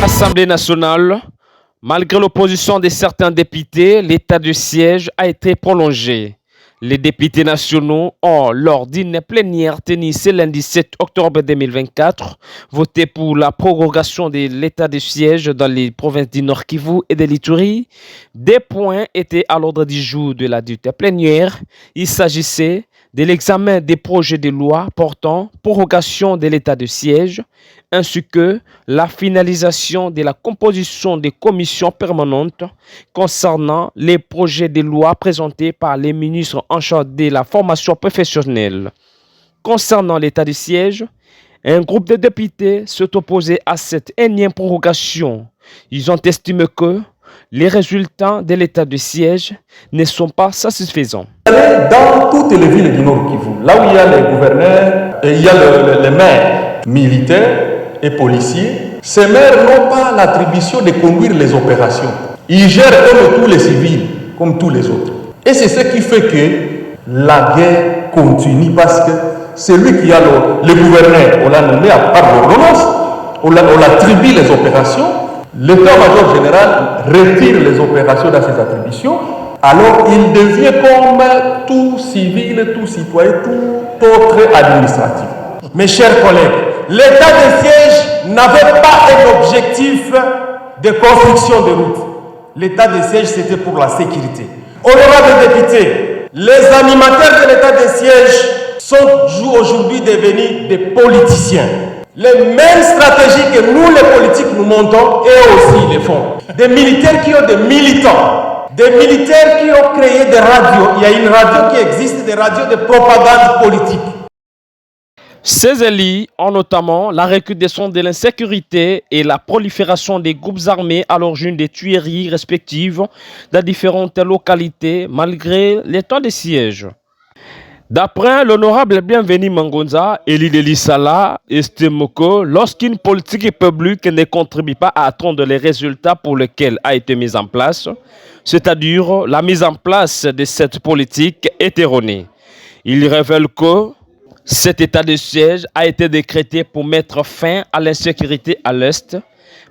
L'Assemblée nationale, malgré l'opposition de certains députés, l'état de siège a été prolongé. Les députés nationaux ont, lors d'une plénière tenue ce lundi 7 octobre 2024, voté pour la prorogation de l'état de siège dans les provinces du Nord Kivu et de l'Ituri. Des points étaient à l'ordre du jour de la dite plénière. Il s'agissait de l'examen des projets de loi portant prorogation de l'état de siège, ainsi que la finalisation de la composition des commissions permanentes concernant les projets de loi présentés par les ministres en charge de la formation professionnelle. Concernant l'état de siège, un groupe de députés s'est opposé à cette énième prorogation. Ils ont estimé que les résultats de l'état de siège ne sont pas satisfaisants. Dans toutes les villes du Nord Kivu, là où il y a les gouverneurs et il y a les maires militaires et policiers, ces maires n'ont pas l'attribution de conduire les opérations. Ils gèrent comme tous les civils, comme tous les autres. Et c'est ce qui fait que la guerre continue parce que c'est lui qui a le gouverneur, on l'a nommé par l'ordonnance, on l'attribue les opérations, l'état-major général retire les opérations dans ses attributions, alors il devient comme tout civil, tout citoyen, tout autre administratif. Mes chers collègues, l'état de siège n'avait pas un objectif de construction de routes. L'état de siège, c'était pour la sécurité. Honorables députés, les animateurs de l'état de siège sont aujourd'hui devenus des politiciens. Les mêmes stratégies que nous, les politiques, nous montons, et aussi les font. Des militaires qui ont des militants, des militaires qui ont créé des radios. Il y a une radio qui existe, des radios de propagande politique. Ces élus ont notamment la recrudescence de l'insécurité et la prolifération des groupes armés à l'origine des tueries respectives dans différentes localités malgré les temps de siège. D'après l'honorable Bienvenu Mangonza, Elie Delisala estime que lorsqu'une politique publique ne contribue pas à atteindre les résultats pour lesquels a été mise en place, c'est-à-dire la mise en place de cette politique est erronée. Il révèle que cet état de siège a été décrété pour mettre fin à l'insécurité à l'Est,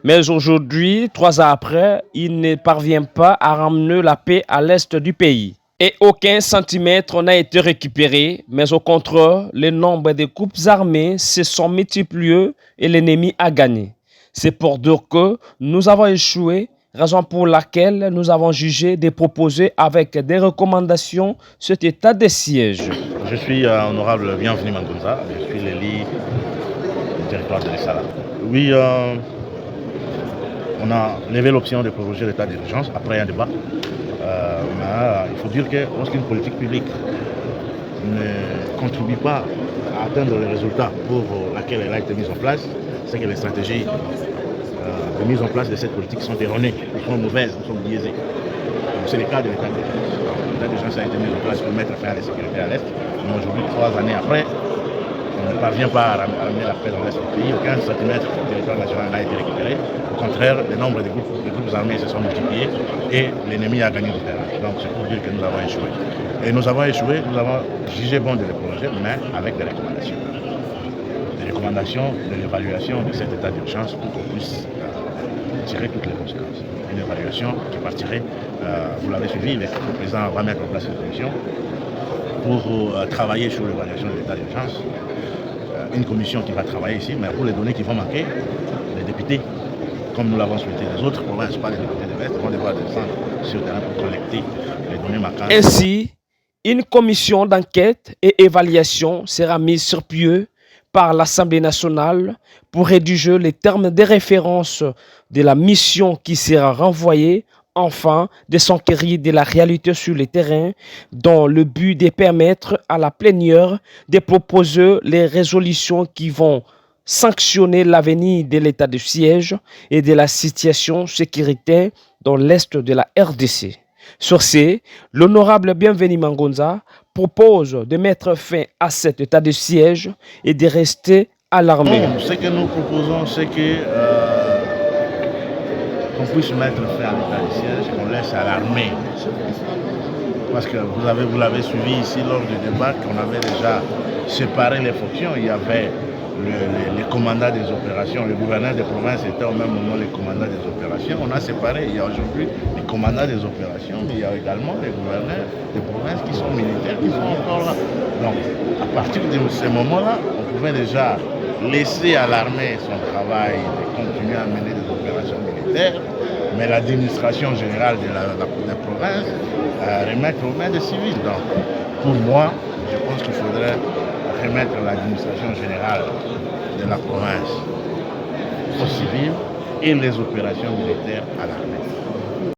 mais aujourd'hui, 3 ans après, il ne parvient pas à ramener la paix à l'Est du pays. Et aucun centimètre n'a été récupéré, mais au contraire, le nombre de groupes armés se sont multipliés et l'ennemi a gagné. C'est pour dire que nous avons échoué, raison pour laquelle nous avons jugé de proposer avec des recommandations cet état de siège. Je suis honorable Bienvenu Mangonza, je suis l'élu du territoire de l'Essala. Oui, on a levé l'option de proroger l'état d'urgence après un débat. Mais il faut dire que lorsqu'une politique publique ne contribue pas à atteindre les résultats pour laquelle elle a été mise en place, c'est que les stratégies de mise en place de cette politique sont erronées, sont mauvaises, sont biaisées. C'est le cas de l'état d'urgence. L'état d'urgence a été mis en place pour mettre fin à la sécurité à l'Est. Mais aujourd'hui, 3 années après, on ne parvient pas à ramener la paix dans l'Est du pays. Aucun centimètre du territoire national n'a été récupéré. Au contraire, le nombre de groupes armés se sont multipliés et l'ennemi a gagné du terrain. Donc c'est pour dire que nous avons échoué. Et nous avons échoué, nous avons jugé bon de le prolonger, mais avec des recommandations. Des recommandations de l'évaluation de cet état d'urgence pour qu'on puisse tirer toutes les conséquences. Une évaluation qui partirait, vous l'avez suivi, le président va mettre en place une commission pour travailler sur l'évaluation de l'état d'urgence. Une commission qui va travailler ici, mais pour les données qui vont manquer, les députés, comme nous l'avons souhaité, les autres provinces, pas les députés de l'Est, vont devoir descendre sur le terrain pour collecter les données manquantes. Ainsi, une commission d'enquête et évaluation sera mise sur pied par l'Assemblée nationale pour rédiger les termes de référence de la mission qui sera renvoyée, enfin de s'enquérir de la réalité sur le terrain dans le but de permettre à la plénière de proposer les résolutions qui vont sanctionner l'avenir de l'état de siège et de la situation sécuritaire dans l'est de la RDC. Sur ce, l'honorable Bienvenu Mangonza propose de mettre fin à cet état de siège et de rester à l'armée. Ce que nous proposons, c'est que qu'on puisse mettre fin à l'état de siège, qu'on laisse à l'armée. Parce que vous l'avez suivi ici lors du débat, qu'on avait déjà séparé les fonctions. Il y avait les commandants des opérations. Les gouverneurs des provinces étaient au même moment les commandants des opérations. On a séparé, il y a aujourd'hui les commandants des opérations, mais il y a également les gouverneurs des provinces qui sont militaires, qui sont encore là. Donc, à partir de ces moments-là, on pouvait déjà laisser à l'armée son travail de continuer à mener des opérations militaires, mais l'administration générale des provinces remettre aux mains des civils. Donc, pour moi, je pense qu'il faudrait remettre l'administration générale de la province aux civils et les opérations militaires à l'armée.